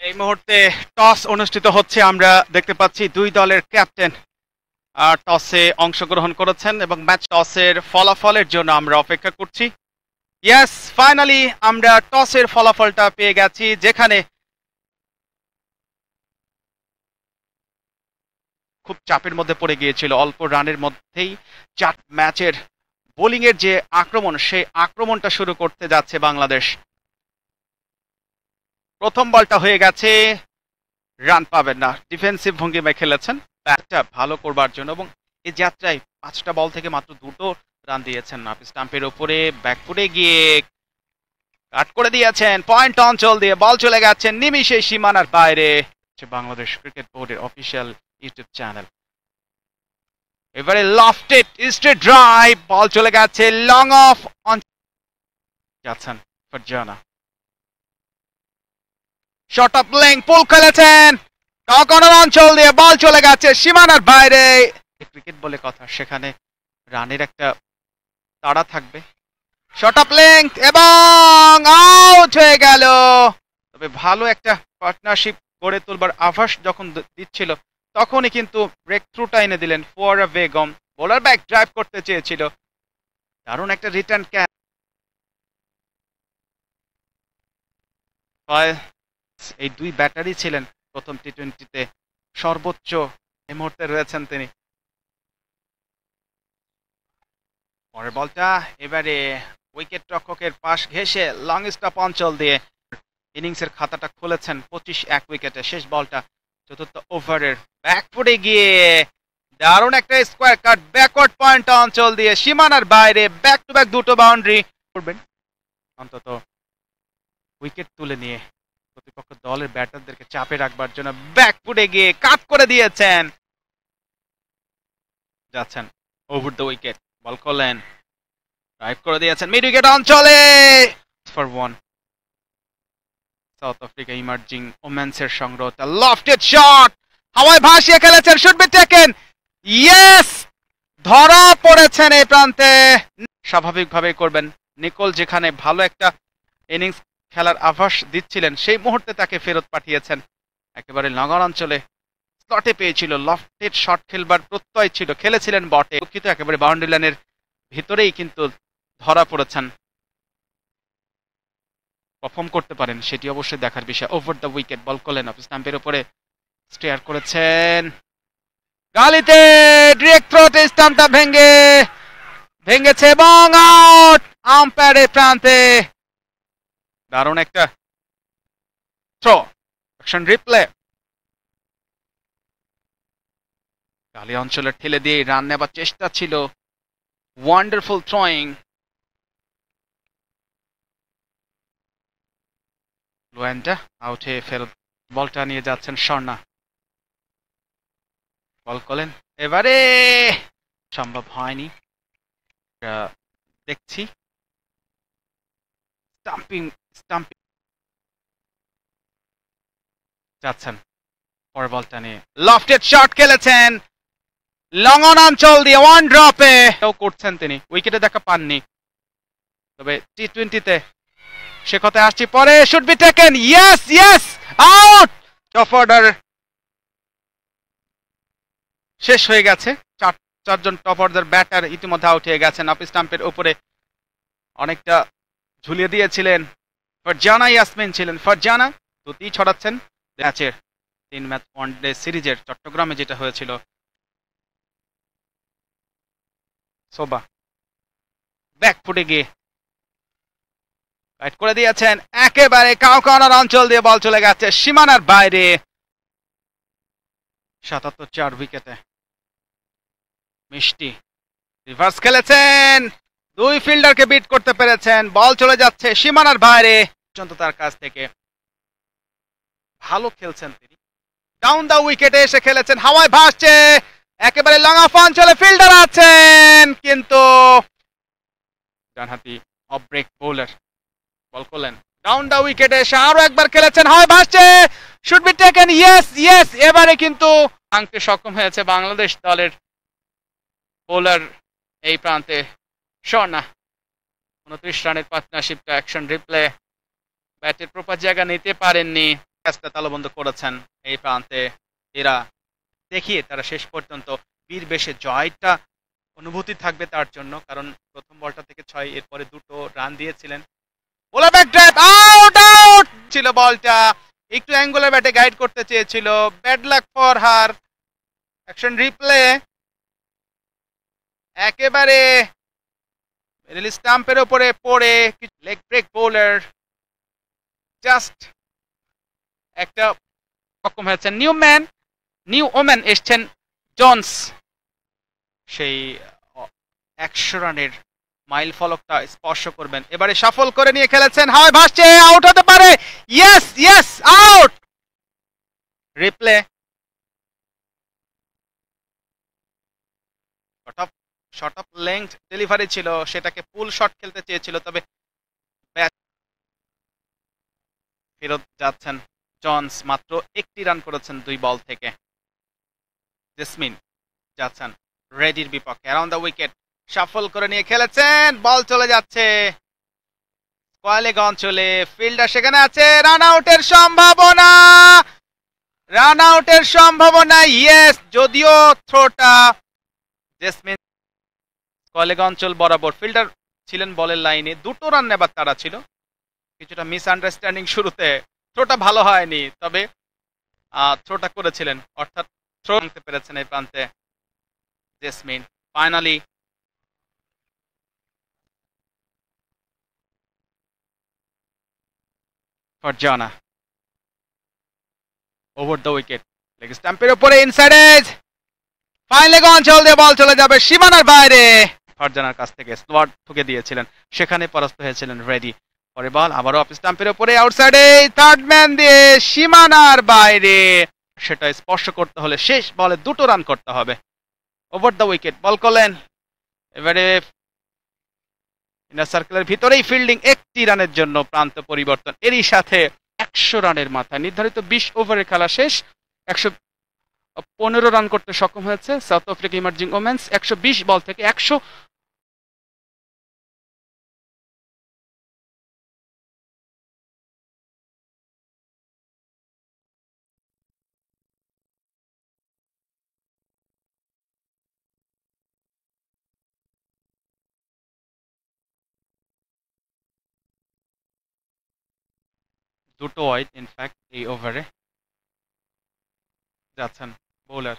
এই মুহূর্তে টস অনুষ্ঠিত হচ্ছে। আমরা দেখতে পাচ্ছি দুই দলের ক্যাপ্টেন টসে অংশগ্রহণ করেছেন এবং ম্যাচ টসের ফলাফলের জন্য আমরা অপেক্ষা করছি। ইয়েস, ফাইনালি আমরা টসের ফলাফলটা পেয়ে গেছি, যেখানে খুব চাপের মধ্যে পড়ে গিয়েছিল। অল্প রানের মধ্যেই ম্যাচের বোলিং এর যে আক্রমণ, সেই আক্রমণটা শুরু করতে যাচ্ছে বাংলাদেশ। প্রথম বলটা হয়ে গেছে, রান পাবেন না, ডিফেন্সিভ ভঙ্গিমায় খেলেছেন ব্যাটটা ভালো করবার জন্য এবং এই যাত্রায় 5টা বল থেকে মাত্র 2টো রান দিয়েছেন। আপনি স্টাম্পের উপরে ব্যাকফুটে গিয়ে কাট করে দিয়েছেন, পয়েন্ট অঞ্চল দিয়ে বল চলে গেছে নিমিষে সীমানার বাইরে। বাংলাদেশ ক্রিকেট বোর্ডের অফিসিয়াল ইউটিউব চ্যানেল। এবারে লফটেড স্ট্রেট ড্রাইভ, বল চলে গেছে লং অফ যাচ্ছেন ফারজানা। শর্ট অফ লেং পুল খেলেছেন, কর্নার অঞ্চল দিয়ে বল চলে গেছে সীমানার বাইরে। ক্রিকেট বলে কথা, সেখানে রানের একটা তাড়া থাকবে। শর্ট অফ লেং এবং আউট হয়ে গেল। তবে ভালো একটা পার্টনারশিপ গড়ে তুলবার আভাস যখন দিচ্ছিল, তখনই কিন্তু ব্রেক থ্রুটা এনে দিলেন ফোয়ারা বেগম। বোলার ব্যাক ড্রাইভ করতে চেয়েছিল, দারুণ একটা রিটার্ন ক্যাচ। এই দুই ব্যাটারি ছিলেন প্রথম টি-20-তে সর্বোচ্চ, এই মুহূর্তে রয়েছেন তিনি। পরের বলটা এবারে উইকেট রক্ষকের পাশ ঘেঁষে লং স্টপ অঞ্চল দিয়ে ইনিংসের খাতাটা খুলেছেন 25 উইকেটে। শেষ বলটা চতুর্থ ওভারের ব্যাকফুটে গিয়ে দারুণ একটা স্কোয়ার কাট ব্যাকওয়ার্ড পয়েন্ট অঞ্চল দিয়ে সীমানার বাইরে, ব্যাক টু ব্যাক 2টো বাউন্ডারি করবেন অন্তত উইকেট তুলে নিয়ে প্রতিপক্ষ দলের ব্যাটারদেরকে চাপে রাখবার জন্য ব্যাকফুটে গিয়ে কাট করে দিয়েছেন। যাচ্ছেন ওভার দ্য উইকেট, বল করলেন, ড্রাইভ করে দিয়েছেন মিড উইকেট অঞ্চলে ফর 1। সাউথ আফ্রিকা ইমার্জিং ওমেন্সের সংগ্রহ, লফটেড শট হাওয়ায় ভাসিয়ে খেলেছেন, শুড বি টেকেন। ইয়েস, ধরা পড়েছেন এই প্রান্তে। স্বাভাবিকভাবে করবেন, নিকোল যেখানে ভালো একটা ইনিংস খেলার আভাস দিচ্ছিলেন, সেই মুহূর্তে তাকে ফেরত পাঠিয়েছেন। একেবারে নগর অঞ্চলে স্লটে পেয়েছিল, লফটেড শট খেলবার প্রত্যয় ছিল, খেলেছিলেন বটে, দুঃখিত একেবারে বাউন্ডারি লাইনের ভিতরেই কিন্তু ধরা পড়েছেন। পারফর্ম করতে পারেন সেটি অবশ্যই দেখার বিষয়। ওভার দ্য উইকেট, বল করলেন অফ স্টাম্পের উপরে স্টেয়ার করেছেন, গালিতে ডিরেক্ট থ্রোতে স্টাম্পটা ভেঙেছে এবং আউট আম্পায়ারের প্রান্তে। দারুণ একটা থ্রো, অ্যাকশন রিপ্লে। গালি অঞ্চলে ঠেলে দিয়ে রান নেবার চেষ্টা ছিল, ওয়ান্ডারফুল থ্রোয়িং। লুয়েন্ডা আউটে ফেরত বলটা নিয়ে যাচ্ছেন স্বর্ণা, বল করলেন, এবারে সম্ভব হয়নি। দেখছি স্টাম্পিং যাচ্ছেন পরের বলটা নিয়ে, লফটেড শট খেলেছেন লং অন অঞ্চল দিয়ে ওয়ান ড্রপে করছেন তিনি, উইকেটে দেখা পাননি। তবে টি-20-তে সে কথায় আসছি পরে। Should be taken, yes yes, out. Top order শেষ হয়ে গেছে, চারজন টপ অর্ডার ব্যাটার ইতিমধ্যে আউট হয়ে গেছেন। অফ স্টাম্পের উপরে অনেকটা ঝুলিয়ে দিয়েছিলেন ফারজানা ইয়াসমিন ছিলেন। ফারজানা দুটি ছড়াচ্ছেন ম্যাচের 3 ম্যাচ ওয়ানডে সিরিজের চট্টগ্রামে যেটা হয়েছিল। সোবা ব্যাকফুটে গিয়ে রাইট করে দিয়েছেন, একেবারে কর্নার অঞ্চল দিয়ে বল চলে গেছে সীমানার বাইরে। 77 উইকেটে মিষ্টি রিভার্স খেলেছেন, দুই ফিল্ডারকে বিট করতে পেরেছেন, বল চলে যাচ্ছে সীমানার বাইরে। পর্যন্ত তার কাছ থেকে ভালো খেলছেন তিনি, ডাউন দা উইকেটে এসে খেলেছেন, হাওয়ায় ভাসছে, একেবারে লং অফ অঞ্চলে ফিল্ডার আছেন, কিন্তু ডানহাতি অফ ব্রেক বোলার বল করলেন, ডাউন দা উইকেটে এসে আরো একবার খেলেছেন, হাওয়ায় ভাসছে, should be taken, yes yes. এবারে কিন্তু ভাঙতে সক্ষম হয়েছে বাংলাদেশ দলের বোলার এই প্রান্তে শোনা 29 রানের পার্টনারশিপটা অ্যাকশন রিপ্লে ব্যাটের প্রপার জায়গা নিতে পারেননি, ম্যাচটা তালবন্ধ করেছেন এই প্রান্তে এরা। দেখিয়ে তারা শেষ পর্যন্ত বীর বেশে জয়টা অনুভূতি থাকবে তার জন্য, কারণ প্রথম বলটা থেকে 6, এরপরে 2 রান দিয়েছিলেন। Bowler back drive, out out ছিল বলটা, একটু অ্যাঙ্গুলার ব্যাটে গাইড করতে চেয়েছিল, bad luck for her. Action replay একেবারে মিডল স্টাম্পের উপরে পড়ে লেগ ব্রেক বোলার, জাস্ট একটা রকম হয়েছে। নিউ ওম্যান এসছেন জনস, সেই 100 রানের মাইল ফলকটা স্পর্শ করবেন, এবারে সফল করে নিয়ে খেলেছেন, হাওয়ায় ভাসছে, আউট হতে পারে, yes yes out. Replay short of length delivery ছিল, সেটাকে পুল শট খেলতে চেয়েছিল, তবে ফেরত যাচ্ছেন জনস। মাত্র 1টি রান করেছেন 2 বল থেকে। জেসমিন যাচ্ছেন রেডির বিপক্ষে, অ্যারাউন্ড দ্য উইকেট সাফল করে নিয়ে খেলেছেন, বল চলে যাচ্ছে স্কোয়ালেগ অঞ্চলে, ফিল্ডার সেখানে আছে, রান আউটের সম্ভাবনা, রান আউটের সম্ভাবনা, ইয়েস, যদিও থ্রোটা জেসমিন স্কোয়ালেগ অঞ্চল বরাবর, ফিল্ডার ছিলেন বলের লাইনে, 2 রান নেবার তারা ছিল, কিছুটা মিসআন্ডারস্ট্যান্ডিং শুরুতে, থ্রোটা ভালো হয়নি, তবে থ্রোটা করেছিলেন, অর্থাৎ থ্রো আনতে পেরেছেন এই প্রান্তে Jesmin. Finally Farzana over the wicket, leg স্টাম্পের উপরে ইনসাইড এজ, ফাইন লেগ অঞ্চল দিয়ে বল চলে যাবে সীমানার বাইরে। ফারজানার কাছ থেকে স্লোয়ার ঠুকে দিয়েছিলেন, সেখানে পরাস্ত হয়েছিলেন রেডি। পরে বল আবারও অফ স্টাম্পের উপরে, আউটসাইডে থার্ড ম্যান দিয়ে সীমানার বাইরে, সেটা স্পর্শ করতে হলে শেষ বলে 2 রান করতে হবে। ওভার দ্য উইকেট বল করলেন, এবারে ইনার সার্কেলের ভিতরেই ফিল্ডিং, 1টি রানের জন্য প্রান্ত পরিবর্তন, এরই সাথে 100 রানের মাথায় নির্ধারিত 20 ওভারের খেলা শেষ, 115 রান করতে সক্ষম হয়েছে সাউথ আফ্রিকা ইমার্জিং ওমেন্স। 120 বল থেকে 100 2 ওয়াইড ইনফ্যাক্ট এই ওভারে যাচ্ছেন বোলার,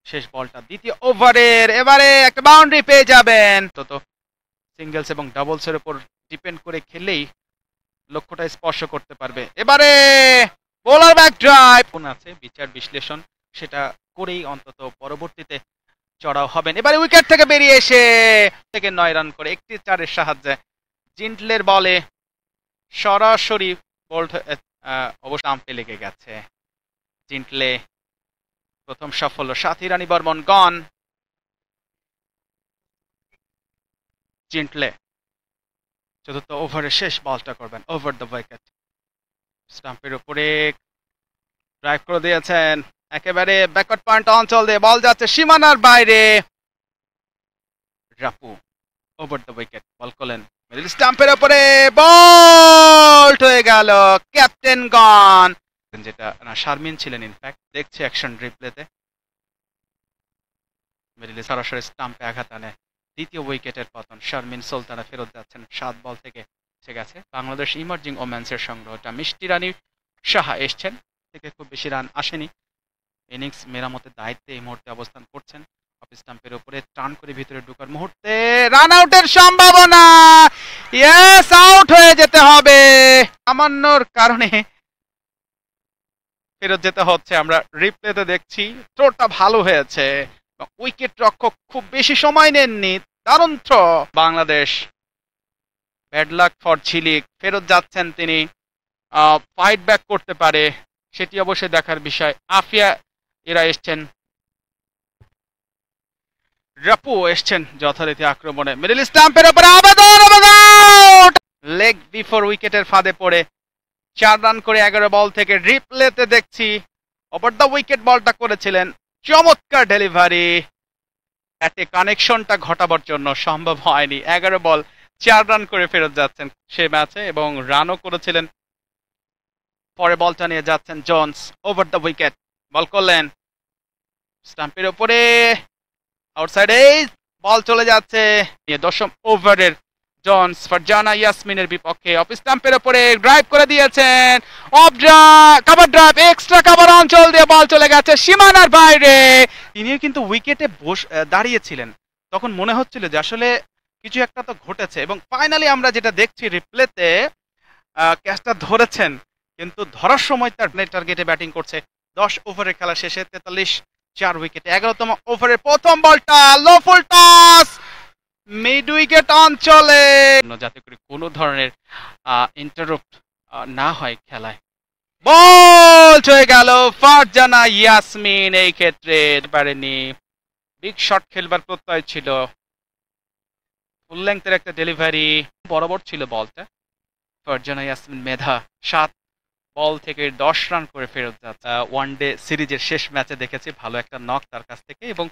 শেষ বলটা দ্বিতীয় ওভারের, এবারে একটা বাউন্ডারি পেয়ে যাবেন। তো সিঙ্গেলস এবং ডাবলসের উপর ডিপেন্ড করে খেললেই লক্ষ্যটা স্পর্শ করতে পারবে। এবারে বোলার ব্যাক ড্রাইভ আছে, বিচার বিশ্লেষণ সেটা করেই অন্তত পরবর্তীতে চড়াও হবেন। এবারে উইকেট থেকে বেরিয়ে এসে থেকে 9 রান করে 1টি চারের সাহায্যে জিন্টলের বলে সরাসরি বোল্ড অবশ্য স্টাম্পে লেগে গেছে। জিন্টলে প্রথম সাফল্য, সাথী রানী বর্মন গন। জিন্টলে চতুর্থ ওভারে শেষ বলটা করবেন ওভার দ্য উইকেট, স্টাম্পের উপরে ড্রাইভ করে দিয়েছেন, একেবারে ব্যাকওয়ার্ড পয়েন্ট অঞ্চল দিয়ে বল যাচ্ছে সীমানার বাইরে। রাপু ওভার দ্য উইকেট বল করলেন, মিডল স্টাম্পের উপরে বল হয়ে গেল, ক্যাপ্টেন গন, যেটা না শারমিন ছিলেন ইনফ্যাক্ট, দেখছে অ্যাকশন রিপ্লেতে, মিডলে সরাসরি স্টাম্পে আঘাত আনে, দ্বিতীয় উইকেটের পতন। শারমিন সুলতানা ফেরত যাচ্ছেন 7 বল থেকে, ঠিক আছে। বাংলাদেশ ইমার্জিং ওমেন্সের সংগ্রহটা মিষ্টি রানী সাহা এসছেন, থেকে খুব বেশি রান আসেনি, ইনিংস মেরামতের দায়িত্বে এই মুহূর্তে অবস্থান করছেন। অফ স্টাম্পের উপরে টার্ন করে ভিতরে ঢোকার মুহূর্তে রান আউটের সম্ভাবনা, ইয়েস, আউট হয়ে যেতে হবে, সামান্যর কারণে ফেরত যেতে হচ্ছে। আমরা রিপ্লেতে দেখছি থ্রোটা ভালো হয়েছে, উইকেট রক্ষক খুব বেশি সময় নেননি, দারুণ throw. Bangladesh bad luck for Jhilik, ফেরত যাচ্ছেন তিনি, ফাইট ব্যাক করতে পারে সেটি অবশ্যই দেখার বিষয়। আফিয়া এরা এসছেন, রাপু এসছেন যথারীতি আক্রমণে, মিডল স্টাম্পের উপরে আবেদন, লেগ বিফোর উইকেটের ফাঁদে পড়ে 4 রান করে 11 বল থেকে। রিপ্লেতে দেখছি ওভার দ্য উইকেট বলটা করেছিলেন, চমৎকার ডেলিভারি, ব্যাটে কানেকশনটা ঘটাবার জন্য সম্ভব হয়নি। 11 বল 4 রান করে ফেরত যাচ্ছেন সে ম্যাচে এবং রানও করেছিলেন। পরে বলটা নিয়ে যাচ্ছেন জোন্স, ওভার দ্য উইকেট বল করলেন স্টাম্পের উপরে, আউটসাইডে বল চলে যাচ্ছে। দশম ওভারের জোন্স ফারজানা ইয়াসমিনের বিপক্ষে অফ স্টাম্পের উপরে ড্রাইভ করে দিয়েছেন, of cover drive, extra cover অঞ্চল দিয়ে বল চলে গেছে সীমানার বাইরে। তিনিও কিন্তু উইকেটে দাঁড়িয়েছিলেন, তখন মনে হচ্ছিল যে আসলে কিছু একটা তো ঘটেছে এবং ফাইনালি আমরা যেটা দেখছি রিপ্লেতে ক্যাচটা ধরেছেন, কিন্তু ধরার সময় তার টার্গেটে ব্যাটিং করছে। 10 ওভারের খেলা শেষে 43 4 উইকেটে 11তম ওভারের প্রথম বলটা লো ফুল টস মিড উইকেট অঞ্চলে, যাতে করে কোনো ধরনের ইন্টারাপ্ট না হয় খেলায়। বল হয়ে গেল ফারজানা ইয়াসমিন, এই ক্ষেত্রে পারেনি, বিগ শট খেলবার প্রত্যয় ছিল, ফুল লেংথের একটা ডেলিভারি, বরাবর ছিল বলটা। ফারজানা ইয়াসমিন মেধা 7 বল থেকে 10 রান করে ফেরত যাচ্ছে। ওয়ানডে সিরিজের শেষ ম্যাচে দেখেছি ভালো একটা নক তার কাছ থেকে এবং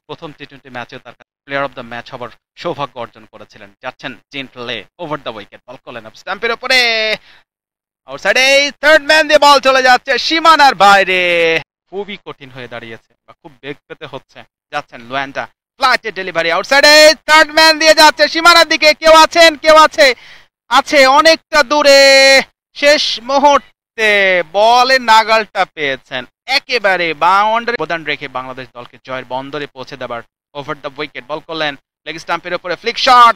প্রথম টি20 ম্যাচেও তার প্লেয়ার অফ দ্য ম্যাচ হবার সৌভাগ্য অর্জন করেছিলেন। যাচ্ছেন জিন্টলে, ওভার দ্য উইকেট বল করলেন অফ স্টাম্পের উপরে, আউটসাইডে থার্ড ম্যান দিয়ে বল চলে যাচ্ছে সীমানার বাইরে। খুবই কঠিন হয়ে দাঁড়িয়েছে বা খুব বেগ পেতে হচ্ছে। যাচ্ছেন লুয়ান্ডা, ফ্ল্যাটে ডেলিভারি, আউটসাইডে থার্ড ম্যান দিয়ে যাচ্ছে সীমানার দিকে, কেউ আছেন, কেউ আছে অনেকটা দূরে, শেষ মুহূর্তে বলের নাগালটা পেয়েছেন, একেবারে বাউন্ডারি অবদান রেখে বাংলাদেশ দলকে জয়ের বন্দরে পৌঁছে দেবার ওভার দ্য উইকেট বল করলেন লেগ স্টাম্পের উপরে, ফ্লিক শট,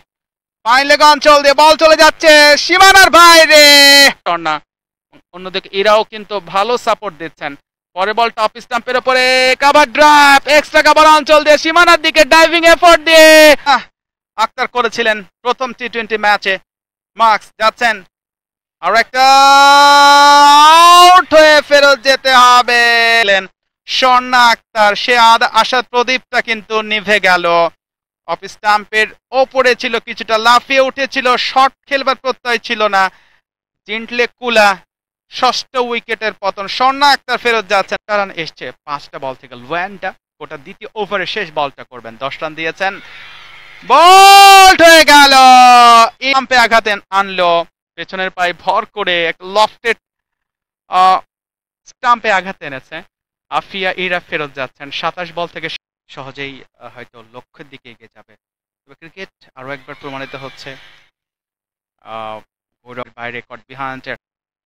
ফাইন লেগ অঞ্চল দিয়ে বল চলে যাচ্ছে সীমানার বাইরে। অন্যদিকে এরাও কিন্তু ভালো সাপোর্ট দিচ্ছেন। পরে বলটা অফ স্টাম্পের উপরে, কভার ড্রাইভ, এক্সট্রা কভার অঞ্চল দিয়ে সীমানার দিকে ডাইভিং এফোর্ট দিয়ে আক্তার করেছিলেন প্রথম টি20 ম্যাচে। মার্কস যাচ্ছেন, আর একটা আউট হয়ে ফেরত যেতে হবে। স্বর্ণা আক্তার, সে আশার প্রদীপটা কিন্তু নিভে গেল। অফ স্টাম্পের ওপরে ছিল, কিছুটা লাফিয়ে উঠেছিল, শট খেলবার প্রত্যয় ছিল না। জিন্টলে কুলা, ষষ্ঠ উইকেটের পতন, স্বর্ণা আক্তার ফেরত যাচ্ছেন। রান এসছে 5টা বল থেকে। লুয়ান্ডা ওটা দ্বিতীয় ওভারে শেষ বলটা করবেন, 10 রান দিয়েছেন। বল হয়ে গেল, স্টাম্পে আঘাত আনলো, পেছনের পায়ে ভর করে একটা লফটেড স্টাম্পে আঘাত এনেছে। আফিয়া ইরা ফেরত যাচ্ছেন, 27 বল থেকে সহজেই হয়তো লক্ষ্যের দিকে এগিয়ে যাবে। তবে ক্রিকেট আরো একবার প্রমাণিত হচ্ছে। By record behind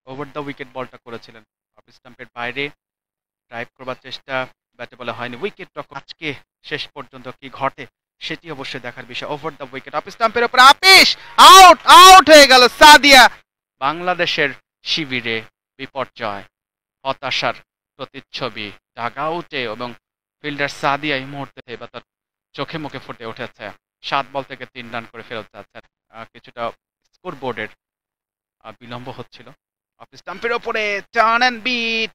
over the wicket বলটা করেছিলেন, অফ স্টাম্পের বাইরে ড্রাইভ করবার চেষ্টা, ব্যাটে বলে হয়নি। উইকেট রক্ষক আজকে শেষ পর্যন্ত কি ঘটে সেটি অবশ্যই দেখার বিষয়। ওভার দ্য উইকেট অফ স্টাম্পের উপর, আপিস আউট হয়ে গেল সাদিয়া। বাংলাদেশের শিবিরে বিপর্যয়, হতাশার প্রতিচ্ছবি ডাগ আউটে, এবং ফিল্ডার সাদিয়া এই মুহূর্তে এবার তার চোখে মুখে ফুটে উঠেছে। 7 বল থেকে 3 রান করে ফেরত যাচ্ছে। কিছুটা স্কোর বোর্ডের বিলম্ব হচ্ছিল। অফ স্টাম্পের উপরে টার্ন এন্ড বিট,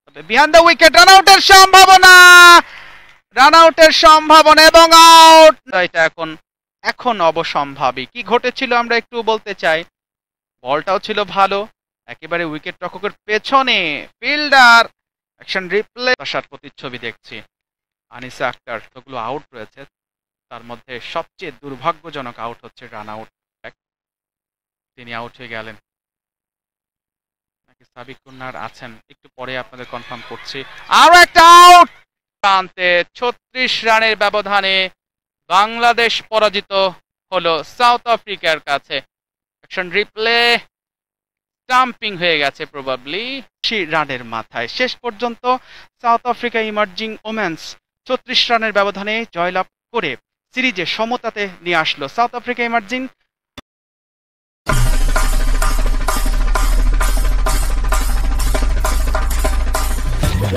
তবে বিহাইন্ড দ্য উইকেট, রান আউটের সম্ভাবনা এবং আউট। এটা এখন অবসম্ভাবী। কি ঘটেছিল আমরা একটু বলতে চাই। বলটাও ছিল ভালো, একেবারে উইকেট রক্ষকের পেছনে, ফিল্ডার অ্যাকশন রিপ্লে, আসার প্রতিচ্ছবি দেখছি। আনিসা আক্তার তোগুলো আউট রয়েছে, তার মধ্যে সবচেয়ে দুর্ভাগ্যজনক আউট হচ্ছে রান আউট, তিনি আউট হয়ে গেলেন। নাকি সাবিক কুন্নার আছেন, একটু পরে আপনাদের কনফার্ম করছি। আরো একটা আউট, প্রান্তে 36 রানের ব্যবধানে বাংলাদেশ পরাজিত হলো সাউথ আফ্রিকার কাছে। অ্যাকশন রিপ্লে, স্টাম্পিং হয়ে গেছে প্রবাবলি। 80 রানের মাথায় শেষ পর্যন্ত সাউথ আফ্রিকা ইমার্জিং ওমেন্স 34 রানের ব্যবধানে জয়লাভ করে সিরিজে সমতাতে নিয়ে আসলো। South Africa emerging